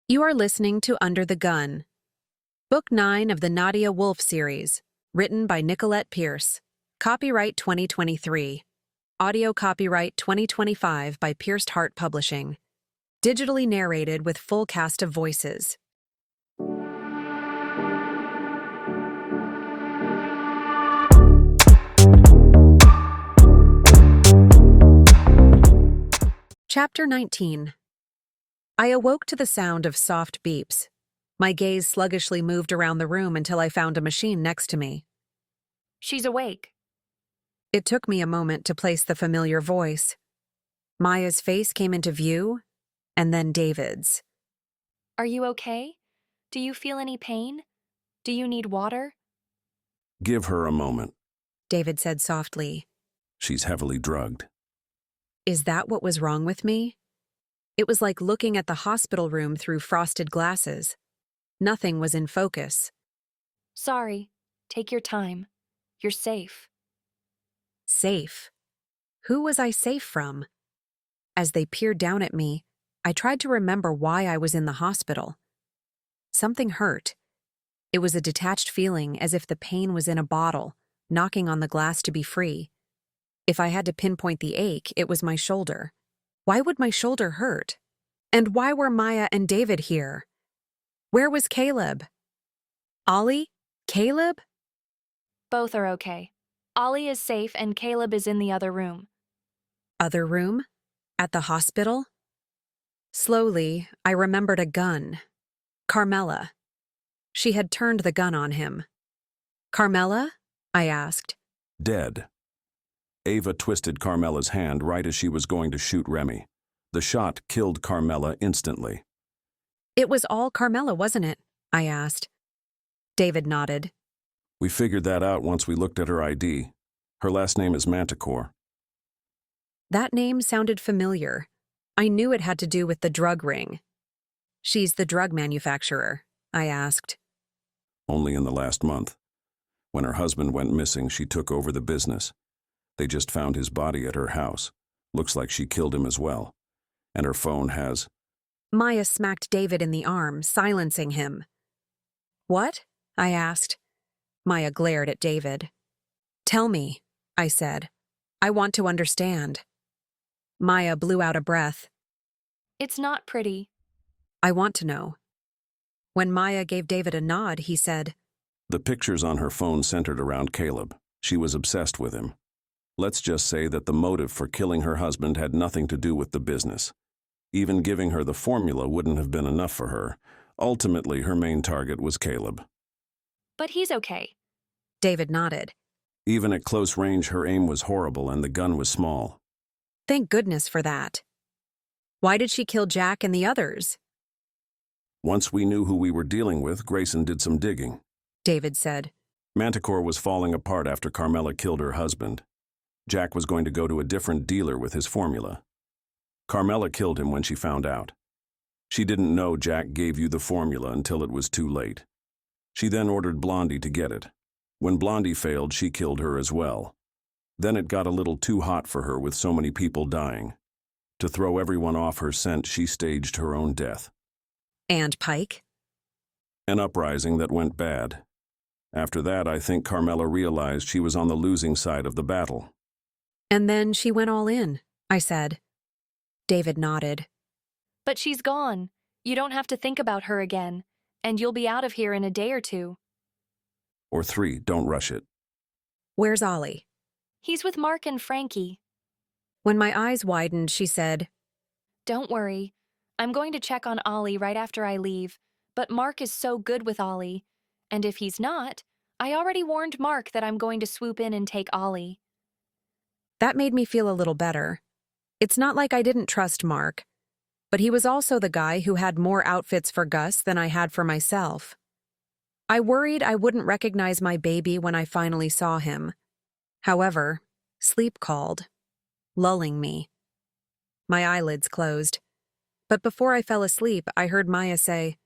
You are listening to Under the Gun, Book 9 of the Nadia Wolf Series, written by Nicolette Pierce. Copyright 2023. Audio copyright 2025 by Pierced Heart Publishing. Digitally narrated with full cast of voices. Chapter 19. I awoke to the sound of soft beeps. My gaze sluggishly moved around the room until I found a machine next to me. She's awake. It took me a moment to place the familiar voice. Maya's face came into view, and then David's. Are you okay? Do you feel any pain? Do you need water? Give her a moment. David said softly. She's heavily drugged. Is that what was wrong with me? It was like looking at the hospital room through frosted glasses. Nothing was in focus. Sorry. Take your time. You're safe. Safe? Who was I safe from? As they peered down at me, I tried to remember why I was in the hospital. Something hurt. It was a detached feeling, as if the pain was in a bottle, knocking on the glass to be free. If I had to pinpoint the ache, it was my shoulder. Why would my shoulder hurt? And why were Maya and David here? Where was Caleb? Ollie? Caleb? Both are okay. Ollie is safe and Caleb is in the other room. Other room? At the hospital? Slowly, I remembered a gun. Carmela. She had turned the gun on him. Carmela? I asked. Dead. Ava twisted Carmela's hand right as she was going to shoot Remy. The shot killed Carmela instantly. It was all Carmela, wasn't it? I asked. David nodded. We figured that out once we looked at her ID. Her last name is Manticore. That name sounded familiar. I knew it had to do with the drug ring. She's the drug manufacturer, I asked. Only in the last month. When her husband went missing, she took over the business. They just found his body at her house. Looks like she killed him as well. And her phone has... Maya smacked David in the arm, silencing him. What? I asked. Maya glared at David. Tell me, I said. I want to understand. Maya blew out a breath. It's not pretty. I want to know. When Maya gave David a nod, he said, The pictures on her phone centered around Caleb. She was obsessed with him. Let's just say that the motive for killing her husband had nothing to do with the business. Even giving her the formula wouldn't have been enough for her. Ultimately, her main target was Caleb. But he's okay. David nodded. Even at close range, her aim was horrible and the gun was small. Thank goodness for that. Why did she kill Jack and the others? Once we knew who we were dealing with, Grayson did some digging. David said. Manticore was falling apart after Carmela killed her husband. Jack was going to go to a different dealer with his formula. Carmela killed him when she found out. She didn't know Jack gave you the formula until it was too late. She then ordered Blondie to get it. When Blondie failed, she killed her as well. Then it got a little too hot for her with so many people dying. To throw everyone off her scent, she staged her own death. And Pike? An uprising that went bad. After that, I think Carmela realized she was on the losing side of the battle. And then she went all in, I said. David nodded. But she's gone. You don't have to think about her again. And you'll be out of here in a day or two. Or 3, don't rush it. Where's Ollie? He's with Mark and Frankie. When my eyes widened, she said, Don't worry. I'm going to check on Ollie right after I leave. But Mark is so good with Ollie. And if he's not, I already warned Mark that I'm going to swoop in and take Ollie. That made me feel a little better. It's not like I didn't trust Mark, but he was also the guy who had more outfits for Gus than I had for myself. I worried I wouldn't recognize my baby when I finally saw him. However, sleep called, lulling me. My eyelids closed. But before I fell asleep, I heard Maya say,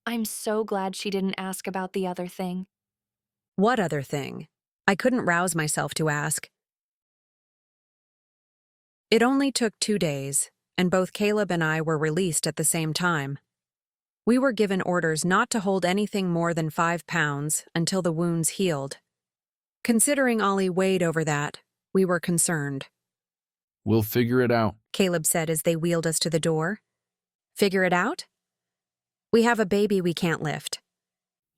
I'm so glad she didn't ask about the other thing. What other thing? I couldn't rouse myself to ask. It only took 2 days, and both Caleb and I were released at the same time. We were given orders not to hold anything more than 5 pounds until the wounds healed. Considering Ollie weighed over that, we were concerned. We'll figure it out. Caleb said as they wheeled us to the door. Figure it out? We have a baby we can't lift.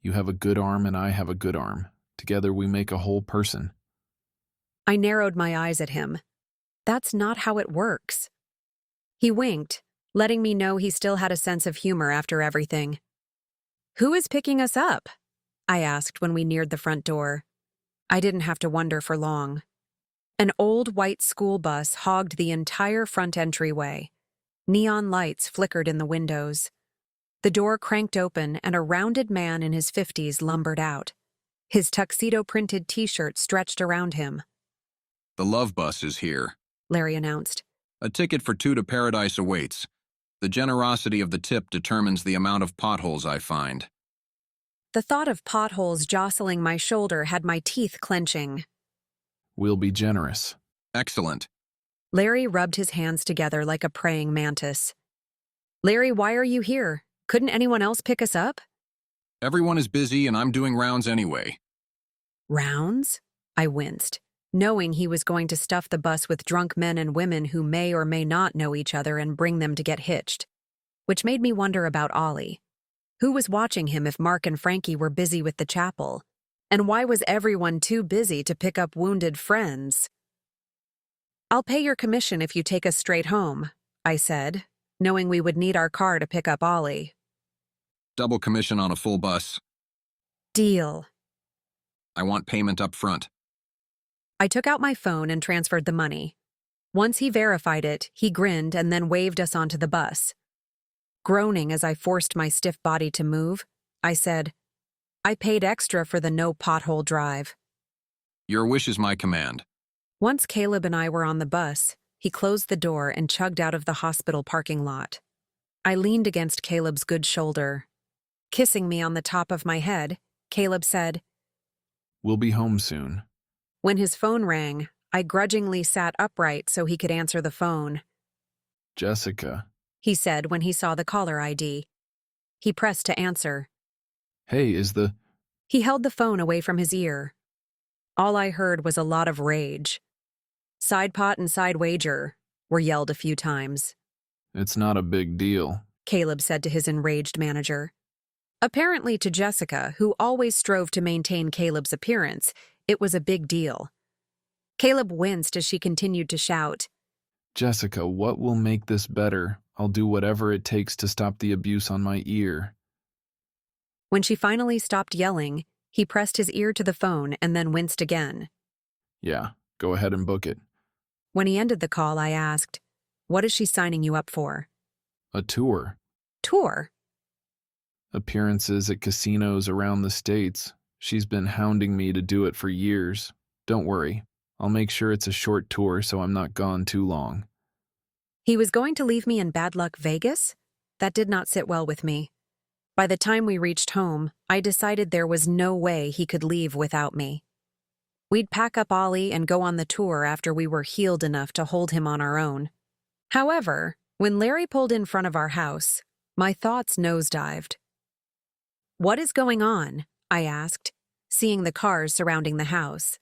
You have a good arm and I have a good arm. Together we make a whole person. I narrowed my eyes at him. That's not how it works. He winked, letting me know he still had a sense of humor after everything. Who is picking us up? I asked when we neared the front door. I didn't have to wonder for long. An old white school bus hogged the entire front entryway. Neon lights flickered in the windows. The door cranked open and a rounded man in his 50s lumbered out. His tuxedo-printed t-shirt stretched around him. The love bus is here. Larry announced. A ticket for 2 to paradise awaits. The generosity of the tip determines the amount of potholes I find. The thought of potholes jostling my shoulder had my teeth clenching. We'll be generous. Excellent. Larry rubbed his hands together like a praying mantis. Larry, why are you here? Couldn't anyone else pick us up? Everyone is busy and I'm doing rounds anyway. Rounds? I winced, knowing he was going to stuff the bus with drunk men and women who may or may not know each other and bring them to get hitched. Which made me wonder about Ollie. Who was watching him if Mark and Frankie were busy with the chapel? And why was everyone too busy to pick up wounded friends? I'll pay your commission if you take us straight home, I said, knowing we would need our car to pick up Ollie. Double commission on a full bus. Deal. I want payment up front. I took out my phone and transferred the money. Once he verified it, he grinned and then waved us onto the bus. Groaning as I forced my stiff body to move, I said, I paid extra for the no pothole drive. Your wish is my command. Once Caleb and I were on the bus, he closed the door and chugged out of the hospital parking lot. I leaned against Caleb's good shoulder. Kissing me on the top of my head, Caleb said, We'll be home soon. When his phone rang, I grudgingly sat upright so he could answer the phone. Jessica. He said when he saw the caller ID. He pressed to answer. Hey, is the... He held the phone away from his ear. All I heard was a lot of rage. Side pot and side wager were yelled a few times. It's not a big deal. Caleb said to his enraged manager. Apparently to Jessica, who always strove to maintain Caleb's appearance, it was a big deal. Caleb winced as she continued to shout. Jessica, what will make this better? I'll do whatever it takes to stop the abuse on my ear. When she finally stopped yelling, he pressed his ear to the phone and then winced again. Yeah, go ahead and book it. When he ended the call, I asked, What is she signing you up for? A tour. Tour? Appearances at casinos around the States. She's been hounding me to do it for years. Don't worry, I'll make sure it's a short tour so I'm not gone too long. He was going to leave me in bad luck Vegas? That did not sit well with me. By the time we reached home, I decided there was no way he could leave without me. We'd pack up Ollie and go on the tour after we were healed enough to hold him on our own. However, when Larry pulled in front of our house, my thoughts nosedived. What is going on? I asked, seeing the cars surrounding the house.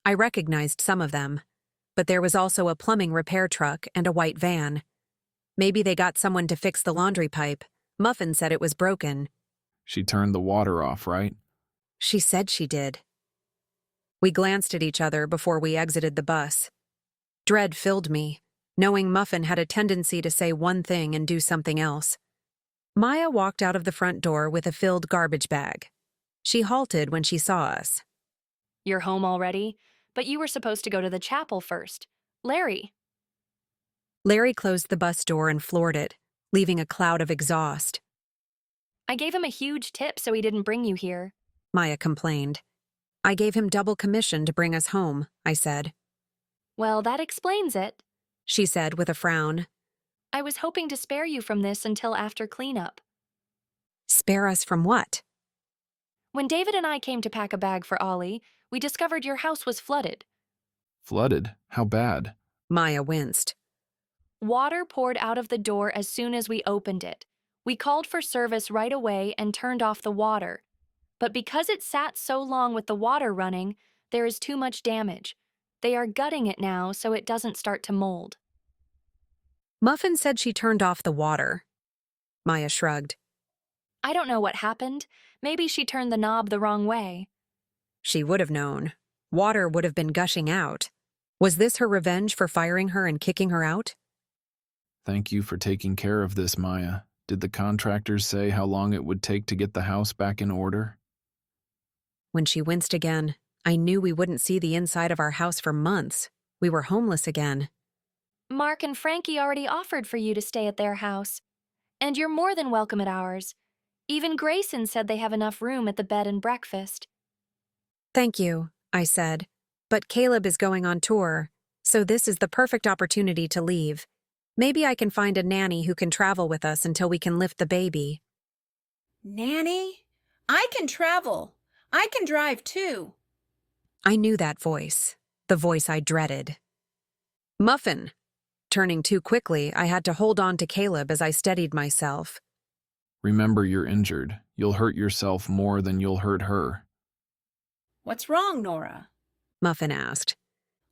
I recognized some of them, but there was also a plumbing repair truck and a white van. Maybe they got someone to fix the laundry pipe. Muffin said it was broken. She turned the water off, right? She said she did. We glanced at each other before we exited the bus. Dread filled me, knowing Muffin had a tendency to say one thing and do something else. Maya walked out of the front door with a filled garbage bag. She halted when she saw us. You're home already? But you were supposed to go to the chapel first. Larry. Larry closed the bus door and floored it, leaving a cloud of exhaust. I gave him a huge tip so he didn't bring you here. Maya complained. I gave him double commission to bring us home, I said. Well, that explains it, she said with a frown. I was hoping to spare you from this until after cleanup. Spare us from what? When David and I came to pack a bag for Ollie, we discovered your house was flooded. Flooded? How bad? Maya winced. Water poured out of the door as soon as we opened it. We called for service right away and turned off the water. But because it sat so long with the water running, there is too much damage. They are gutting it now so it doesn't start to mold. Muffin said she turned off the water. Maya shrugged. I don't know what happened. Maybe she turned the knob the wrong way. She would have known. Water would have been gushing out. Was this her revenge for firing her and kicking her out? Thank you for taking care of this, Maya. Did the contractors say how long it would take to get the house back in order? When she winced again, I knew we wouldn't see the inside of our house for months. We were homeless again. Mark and Frankie already offered for you to stay at their house. And you're more than welcome at ours. Even Grayson said they have enough room at the bed and breakfast. Thank you, I said. But Caleb is going on tour, so this is the perfect opportunity to leave. Maybe I can find a nanny who can travel with us until we can lift the baby. Nanny? I can travel. I can drive too. I knew that voice, the voice I dreaded. Muffin. Turning too quickly, I had to hold on to Caleb as I steadied myself. Remember, you're injured. You'll hurt yourself more than you'll hurt her. What's wrong, Nora? Muffin asked.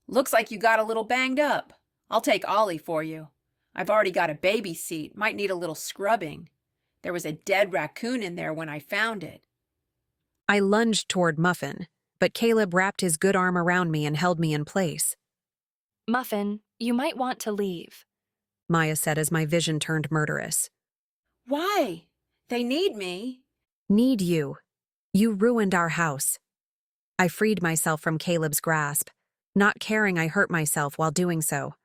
Looks like you got a little banged up. I'll take Ollie for you. I've already got a baby seat. Might need a little scrubbing. There was a dead raccoon in there when I found it. I lunged toward Muffin, but Caleb wrapped his good arm around me and held me in place. Muffin, you might want to leave. Maya said as my vision turned murderous. Why? They need me. Need you. You ruined our house. I freed myself from Caleb's grasp, not caring I hurt myself while doing so.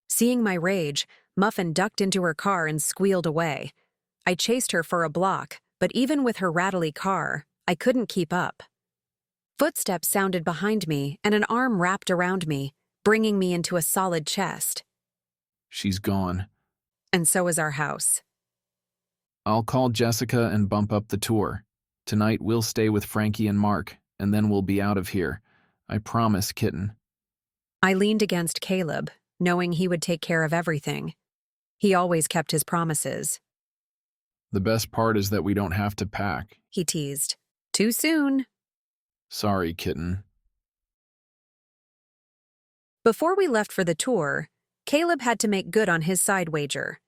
Seeing my rage, Muffin ducked into her car and squealed away. I chased her for a block, but even with her rattly car, I couldn't keep up. Footsteps sounded behind me and an arm wrapped around me, bringing me into a solid chest. She's gone. And so is our house. I'll call Jessica and bump up the tour. Tonight we'll stay with Frankie and Mark, and then we'll be out of here. I promise, kitten. I leaned against Caleb, knowing he would take care of everything. He always kept his promises. The best part is that we don't have to pack. He teased. Too soon. Sorry, kitten. Before we left for the tour, Caleb had to make good on his side wager.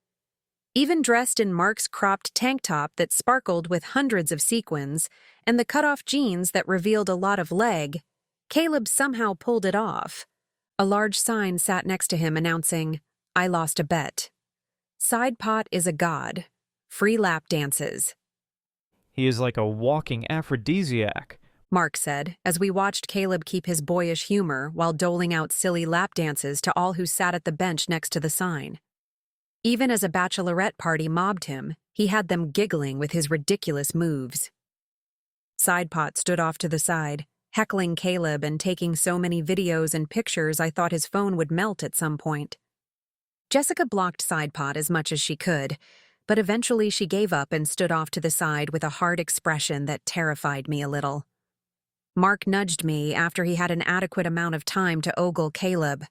Even dressed in Mark's cropped tank top that sparkled with hundreds of sequins and the cut-off jeans that revealed a lot of leg, Caleb somehow pulled it off. A large sign sat next to him announcing, "I lost a bet. Side pot is a god. Free lap dances." He is like a walking aphrodisiac. Mark said, as we watched Caleb keep his boyish humor while doling out silly lap dances to all who sat at the bench next to the sign. Even as a bachelorette party mobbed him, he had them giggling with his ridiculous moves. Sidepot stood off to the side, heckling Caleb and taking so many videos and pictures I thought his phone would melt at some point. Jessica blocked Sidepot as much as she could, but eventually she gave up and stood off to the side with a hard expression that terrified me a little. Mark nudged me after he had an adequate amount of time to ogle Caleb.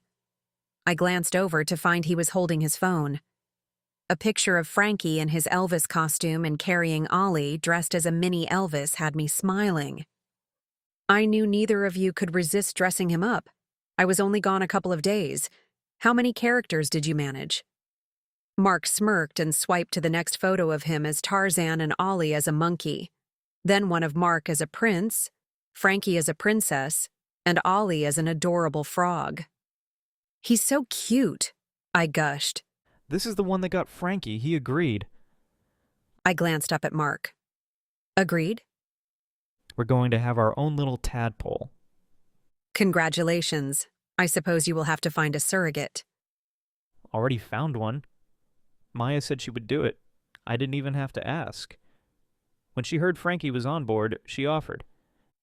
I glanced over to find he was holding his phone. A picture of Frankie in his Elvis costume and carrying Ollie dressed as a mini Elvis had me smiling. I knew neither of you could resist dressing him up. I was only gone a couple of days. How many characters did you manage? Mark smirked and swiped to the next photo of him as Tarzan and Ollie as a monkey. Then one of Mark as a prince, Frankie as a princess, and Ollie as an adorable frog. "He's so cute," I gushed. This is the one that got Frankie. He agreed. I glanced up at Mark. Agreed? We're going to have our own little tadpole. Congratulations. I suppose you will have to find a surrogate. Already found one. Maya said she would do it. I didn't even have to ask. When she heard Frankie was on board, she offered.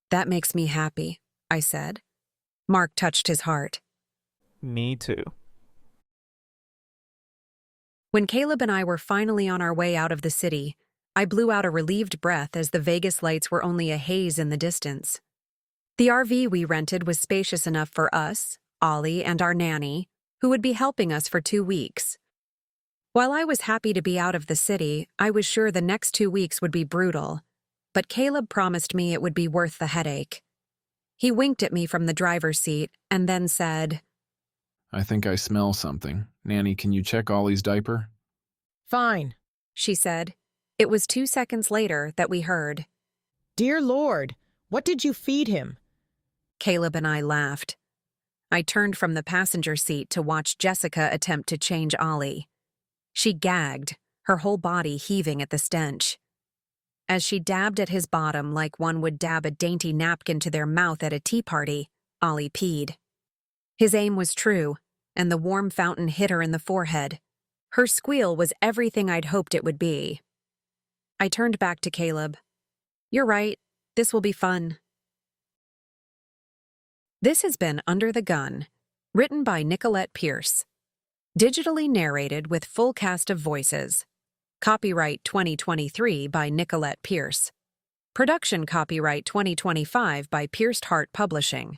That makes me happy, I said. Mark touched his heart. Me too. When Caleb and I were finally on our way out of the city, I blew out a relieved breath as the Vegas lights were only a haze in the distance. The RV we rented was spacious enough for us, Ollie, and our nanny, who would be helping us for 2 weeks. While I was happy to be out of the city, I was sure the next 2 weeks would be brutal. But Caleb promised me it would be worth the headache. He winked at me from the driver's seat and then said, I think I smell something. Nanny, can you check Ollie's diaper? Fine. she said. It was 2 seconds later that we heard. Dear Lord, what did you feed him? Caleb and I laughed. I turned from the passenger seat to watch Jessica attempt to change Ollie. She gagged, her whole body heaving at the stench. As she dabbed at his bottom like one would dab a dainty napkin to their mouth at a tea party, Ollie peed. His aim was true, and the warm fountain hit her in the forehead. Her squeal was everything I'd hoped it would be. I turned back to Caleb. You're right, this will be fun. This has been Under the Gun, written by Nicolette Pierce. Digitally narrated with full cast of voices. Copyright 2023 by Nicolette Pierce. Production copyright 2025 by Pierced Heart Publishing.